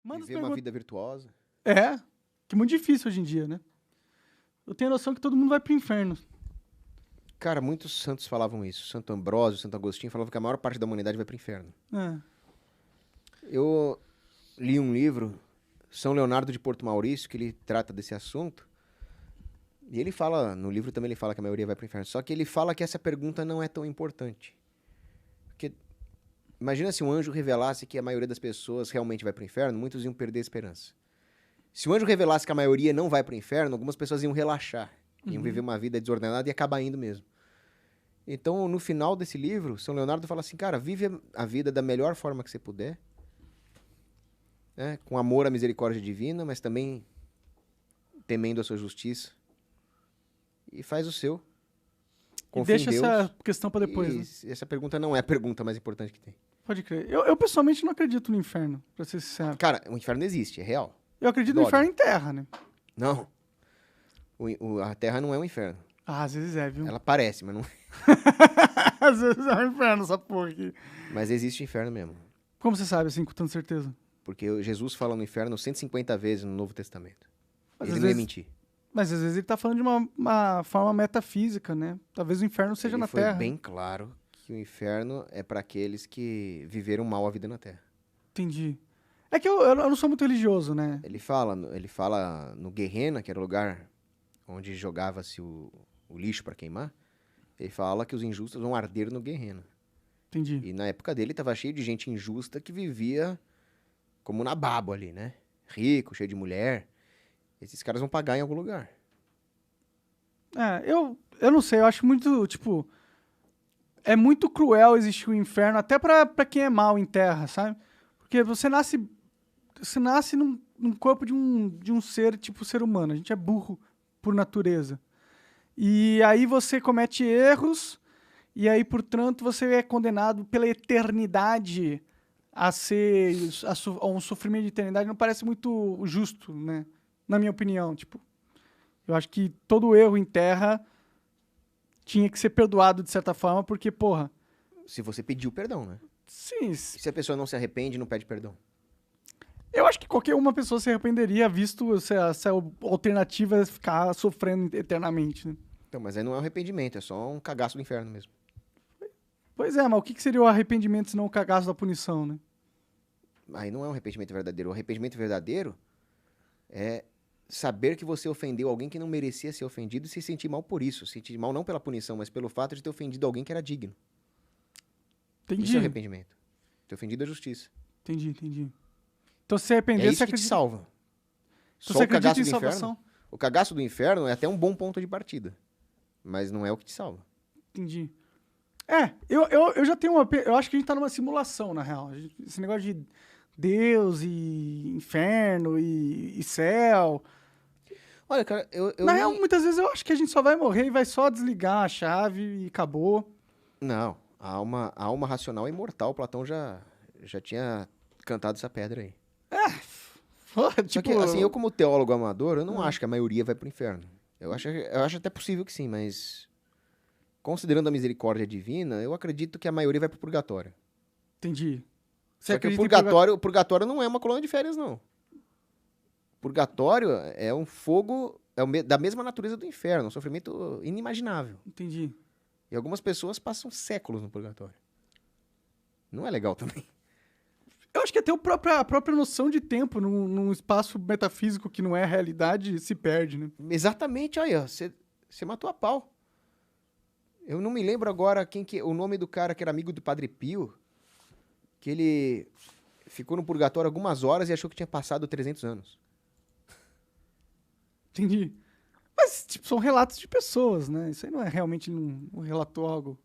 Manda as Viver uma perguntas. vida virtuosa. É, que é muito difícil hoje em dia, né? Eu tenho a noção que todo mundo vai pro inferno. Cara, muitos santos falavam isso. Santo Ambrósio, Santo Agostinho falavam que a maior parte da humanidade vai pro inferno. É. Eu li um livro, São Leonardo de Porto Maurício, que ele trata desse assunto. E ele fala, no livro também ele fala que a maioria vai pro inferno. Só que ele fala que essa pergunta não é tão importante. Porque imagina se um anjo revelasse que a maioria das pessoas realmente vai pro inferno, muitos iam perder a esperança. Se o anjo revelasse que a maioria não vai pro inferno, algumas pessoas iam relaxar. Iam viver uma vida desordenada e acabar indo mesmo. Então, no final desse livro, São Leonardo fala assim, cara, vive a vida da melhor forma que você puder, né? Com amor à misericórdia divina, mas também temendo a sua justiça. E faz o seu. E Confia em deixa Deus. essa questão pra depois, né? Essa pergunta não é a pergunta mais importante que tem. Pode crer. Eu pessoalmente não acredito no inferno, pra ser sincero. Cara, o inferno existe, é real. Eu acredito no Dória. inferno em terra, né? Não. A Terra não é um inferno. Ah, às vezes é, viu? Ela parece, mas não é. Às vezes é um inferno essa porra aqui. Mas existe inferno mesmo. Como você sabe, assim, com tanta certeza? Porque Jesus fala no inferno 150 vezes no Novo Testamento. Mas Ele às não ia vezes- mentir. Mas às vezes ele tá falando de uma forma metafísica, né? Talvez o inferno seja Ele na foi Terra. bem claro que o inferno é para aqueles que viveram mal a vida na Terra. Entendi. É que eu não sou muito religioso, né? Ele fala no Guerrena, que era o lugar onde jogava-se o lixo para queimar. Ele fala que os injustos vão arder no Guerrena. Entendi. E na época dele tava cheio de gente injusta que vivia como na babo ali, né? Rico, cheio de mulher. Esses caras vão pagar em algum lugar. É, eu não sei, eu acho muito, tipo... É muito cruel existir o inferno, até pra quem é mal em terra, sabe? Porque você nasce num corpo de um ser, tipo ser humano. A gente é burro por natureza. E aí você comete erros, e aí, portanto, você é condenado pela eternidade a um sofrimento de eternidade. Não parece muito justo, né? Na minha opinião, tipo... Eu acho que todo erro em terra tinha que ser perdoado de certa forma, porque, porra... Se você pediu perdão, né? Sim, E se a pessoa não se arrepende, não pede perdão. eu acho que qualquer uma pessoa se arrependeria, visto se a alternativa é ficar sofrendo eternamente, né? Então, mas aí não é um arrependimento, é só um cagaço do inferno mesmo. Pois é, mas o que seria o arrependimento se não o cagaço da punição, né? Aí não é um arrependimento verdadeiro. O arrependimento verdadeiro é saber que você ofendeu alguém que não merecia ser ofendido e se sentir mal por isso. Se sentir mal não pela punição, mas pelo fato de ter ofendido alguém que era digno. Entendi. Isso é arrependimento. Ter ofendido a justiça. Entendi. Então, se É arrepender, isso você que te acredita... salva. Então, Só você o acredita cagaço em do inferno. salvação? O cagaço do inferno é até um bom ponto de partida. Mas não é o que te salva. Entendi. É, eu já tenho uma... Eu acho que a gente tá numa simulação, na real. Esse negócio de Deus e inferno e céu... Olha, cara, eu Na nem- real, muitas vezes eu acho que a gente só vai morrer e vai só desligar a chave e acabou. Não, a alma racional é imortal. Platão já tinha cantado essa pedra aí. Pô, Só tipo, que, assim, eu como teólogo amador, eu não acho que a maioria vai pro inferno. Eu acho até possível que sim, mas considerando a misericórdia divina, eu acredito que a maioria vai pro purgatório. entendi. Você Só que acredita o purgatório não é uma colônia de férias, não. Purgatório é um fogo da mesma natureza do inferno, um sofrimento inimaginável. Entendi. E algumas pessoas passam séculos no purgatório. Não é legal também. Eu acho que até a própria noção de tempo num espaço metafísico que não é a realidade se perde, né? Exatamente, aí, ó. Você matou a pau. Eu não me lembro agora o nome do cara que era amigo do Padre Pio, que ele ficou no purgatório algumas horas e achou que tinha passado 300 anos. Entendi. Mas, tipo, são relatos de pessoas, né? Isso aí não é realmente um relatou algo.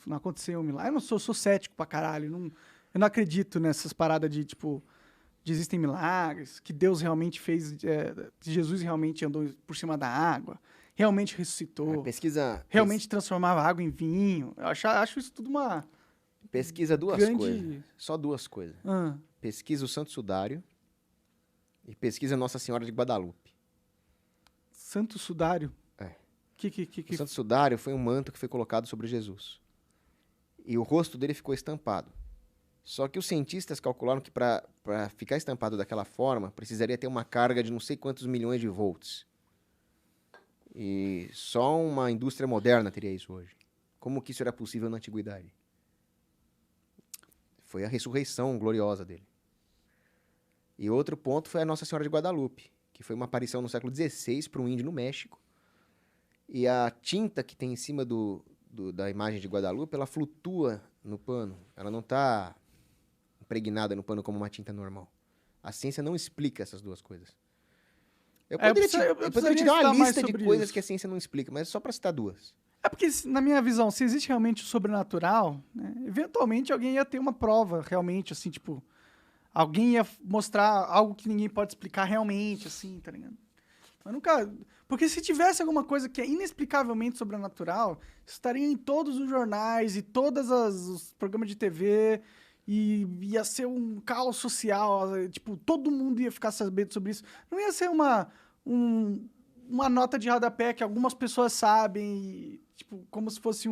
Não aconteceu um milagre. Eu sou cético pra caralho. Eu não acredito nessas paradas de, tipo, de existem milagres, que Deus realmente fez, que Jesus realmente andou por cima da água, realmente ressuscitou, realmente transformava água em vinho. Eu acho isso tudo uma Pesquisa duas grande... coisas. Só duas coisas. Ah, Pesquisa o Santo Sudário e pesquisa Nossa Senhora de Guadalupe. Santo Sudário? É. Que... O Santo Sudário foi um manto que foi colocado sobre Jesus. E o rosto dele ficou estampado. Só que os cientistas calcularam que para ficar estampado daquela forma, precisaria ter uma carga de não sei quantos milhões de volts. E só uma indústria moderna teria isso hoje. Como que isso era possível na antiguidade? Foi a ressurreição gloriosa dele. E outro ponto foi a Nossa Senhora de Guadalupe, que foi uma aparição no século XVI para um índio no México. E a tinta que tem em cima da imagem de Guadalupe, ela flutua no pano. Ela não está impregnada no pano como uma tinta normal. A ciência não explica essas duas coisas. Eu poderia te dar uma lista de coisas que a ciência não explica, mas é só para citar duas. É porque, na minha visão, se existe realmente o sobrenatural, né, eventualmente alguém ia ter uma prova realmente, assim, tipo... Alguém ia mostrar algo que ninguém pode explicar realmente, assim, tá ligado? Mas nunca... Porque se tivesse alguma coisa que é inexplicavelmente sobrenatural, estaria em todos os jornais e todos os programas de TV e ia ser um caos social, tipo, todo mundo ia ficar sabendo sobre isso. Não ia ser uma nota de rodapé que algumas pessoas sabem, e, tipo, como se fosse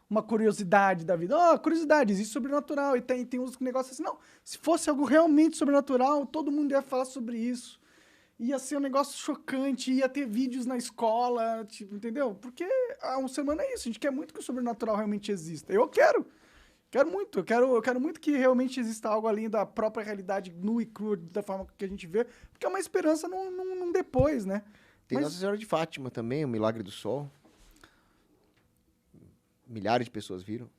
uma curiosidade da vida. Oh, curiosidade, existe sobrenatural, e tem uns negócios assim. Não, se fosse algo realmente sobrenatural, todo mundo ia falar sobre isso. Ia ser um negócio chocante, ia ter vídeos na escola, tipo, entendeu? Porque um ser humano é isso, a gente quer muito que o sobrenatural realmente exista. Eu quero muito, eu quero muito que realmente exista algo além da própria realidade nua e crua, da forma que a gente vê, porque é uma esperança num depois, né? Tem Nossa Senhora de Fátima também, o Milagre do Sol. Milhares de pessoas viram.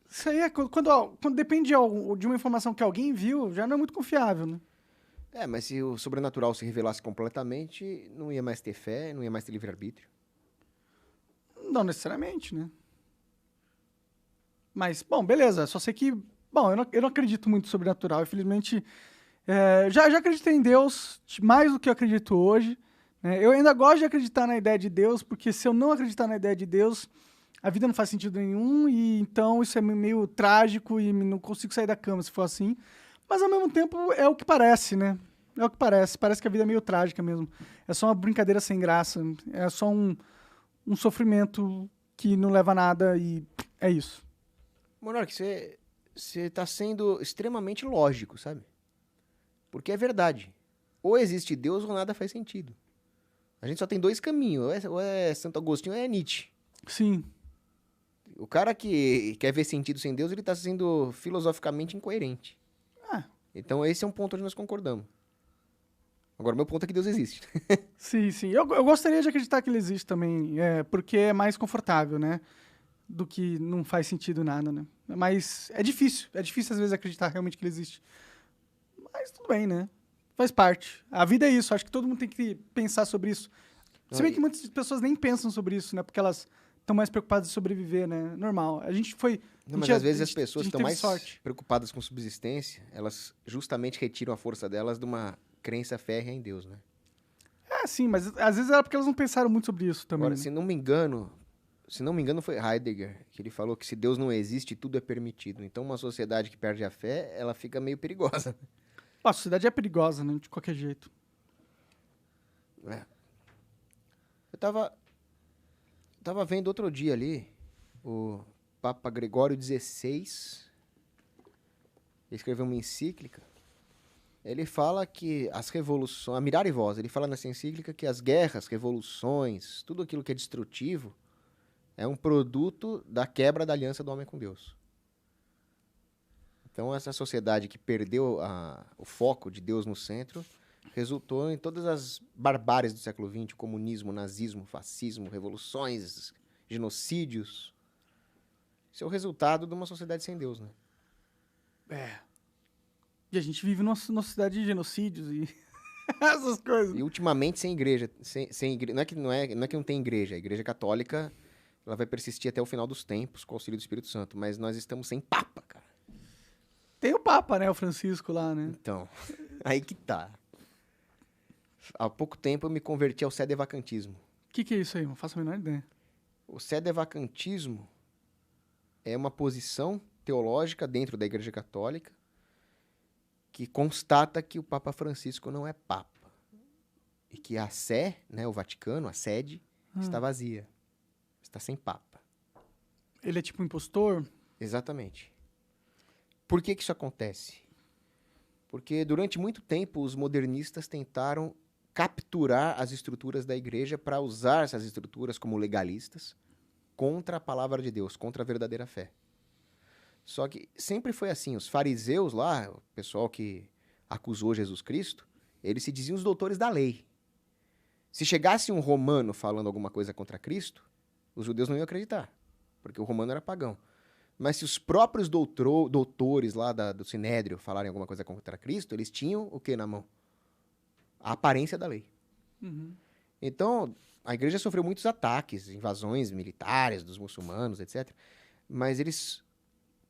Isso aí é quando depende de uma informação que alguém viu, já não é muito confiável, né? Mas se o sobrenatural se revelasse completamente, não ia mais ter fé, não ia mais ter livre-arbítrio. Não necessariamente, né? Mas, bom, beleza. Só sei que... Bom, eu não acredito muito em sobrenatural. Infelizmente, já acreditei em Deus mais do que eu acredito hoje. Né? Eu ainda gosto de acreditar na ideia de Deus, porque se eu não acreditar na ideia de Deus, a vida não faz sentido nenhum, e então isso é meio trágico e não consigo sair da cama se for assim. Mas, ao mesmo tempo, é o que parece, né? É o que parece. Parece que a vida é meio trágica mesmo. É só uma brincadeira sem graça. É só um sofrimento que não leva a nada e é isso. Monark, você está sendo extremamente lógico, sabe? Porque é verdade. Ou existe Deus ou nada faz sentido. A gente só tem dois caminhos. Ou é Santo Agostinho ou é Nietzsche. Sim. O cara que quer ver sentido sem Deus, ele está sendo filosoficamente incoerente. Então esse é um ponto onde nós concordamos. Agora, o meu ponto é que Deus existe. Sim. Eu gostaria de acreditar que ele existe também, porque é mais confortável, né? Do que não faz sentido nada, né? Mas é difícil às vezes acreditar realmente que ele existe. Mas tudo bem, né? Faz parte. A vida é isso, acho que todo mundo tem que pensar sobre isso. Se bem que muitas pessoas nem pensam sobre isso, né? Porque elas estão mais preocupadas em sobreviver, né? Normal. A gente foi... Mas às vezes as pessoas estão mais preocupadas com subsistência, elas justamente retiram a força delas de uma crença férrea em Deus, né? Sim, mas às vezes era porque elas não pensaram muito sobre isso também. Agora, né? se não me engano foi Heidegger, que ele falou que se Deus não existe, tudo é permitido. Então uma sociedade que perde a fé, ela fica meio perigosa. A sociedade é perigosa, né? De qualquer jeito. Eu tava vendo outro dia ali, o Papa Gregório XVI escreveu uma encíclica. Ele fala que as revoluções, a Mirare Vos, ele fala nessa encíclica que as guerras, revoluções, tudo aquilo que é destrutivo é um produto da quebra da aliança do homem com Deus. Então essa sociedade que perdeu o foco de Deus no centro resultou em todas as barbáries do século XX, comunismo, nazismo, fascismo, revoluções, genocídios. Isso é o resultado de uma sociedade sem Deus, né? E a gente vive numa sociedade de genocídios e essas coisas. E ultimamente sem igreja. Não é que não tem igreja. A igreja católica ela vai persistir até o final dos tempos com o auxílio do Espírito Santo. Mas nós estamos sem papa, cara. Tem o Papa, né? O Francisco lá, né? Então, aí que tá. Há pouco tempo eu me converti ao sedevacantismo. O que é isso aí? Não faço a menor ideia. O sedevacantismo é uma posição teológica dentro da Igreja Católica que constata que o Papa Francisco não é Papa. E que a Sé, né, o Vaticano, a sede, está vazia. Está sem Papa. Ele é tipo um impostor? Exatamente. Por que isso acontece? Porque durante muito tempo os modernistas tentaram capturar as estruturas da igreja para usar essas estruturas como legalistas contra a palavra de Deus, contra a verdadeira fé. Só que sempre foi assim, os fariseus lá, o pessoal que acusou Jesus Cristo, eles se diziam os doutores da lei. Se chegasse um romano falando alguma coisa contra Cristo, os judeus não iam acreditar, porque o romano era pagão. Mas se os próprios doutores lá do Sinédrio falarem alguma coisa contra Cristo, eles tinham o que na mão? A aparência da lei. Uhum. Então, a igreja sofreu muitos ataques, invasões militares dos muçulmanos, etc. Mas eles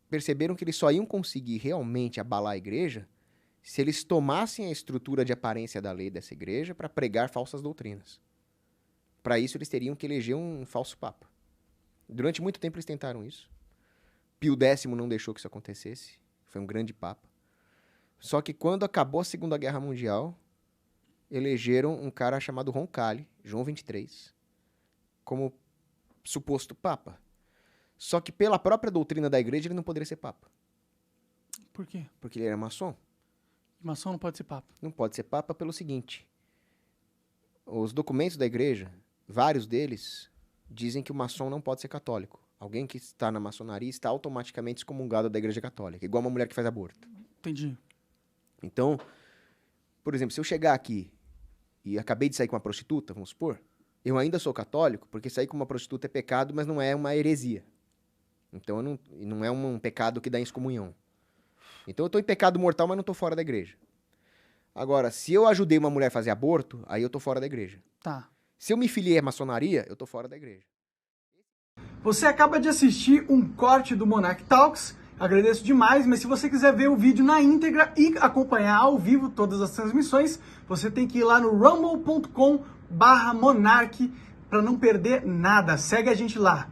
perceberam que eles só iam conseguir realmente abalar a igreja se eles tomassem a estrutura de aparência da lei dessa igreja para pregar falsas doutrinas. Para isso, eles teriam que eleger um falso papa. Durante muito tempo, eles tentaram isso. Pio X não deixou que isso acontecesse. Foi um grande papa. Só que quando acabou a Segunda Guerra Mundial, elegeram um cara chamado Roncalli, João 23, como suposto papa. Só que pela própria doutrina da igreja, ele não poderia ser papa. Por quê? Porque ele era maçom. Maçom não pode ser papa. Não pode ser papa pelo seguinte: os documentos da igreja, vários deles, dizem que o maçom não pode ser católico. Alguém que está na maçonaria está automaticamente excomungado da igreja católica, igual uma mulher que faz aborto. Entendi. Então, por exemplo, se eu chegar aqui e acabei de sair com uma prostituta, vamos supor, eu ainda sou católico, porque sair com uma prostituta é pecado, mas não é uma heresia. Então, não é um pecado que dá excomunhão. Então, eu estou em pecado mortal, mas não estou fora da igreja. Agora, se eu ajudei uma mulher a fazer aborto, aí eu estou fora da igreja. Tá. Se eu me filiei à maçonaria, eu estou fora da igreja. Você acaba de assistir um corte do Monarch Talks. Agradeço demais, mas se você quiser ver o vídeo na íntegra e acompanhar ao vivo todas as transmissões, você tem que ir lá no rumble.com/monarch para não perder nada. Segue a gente lá.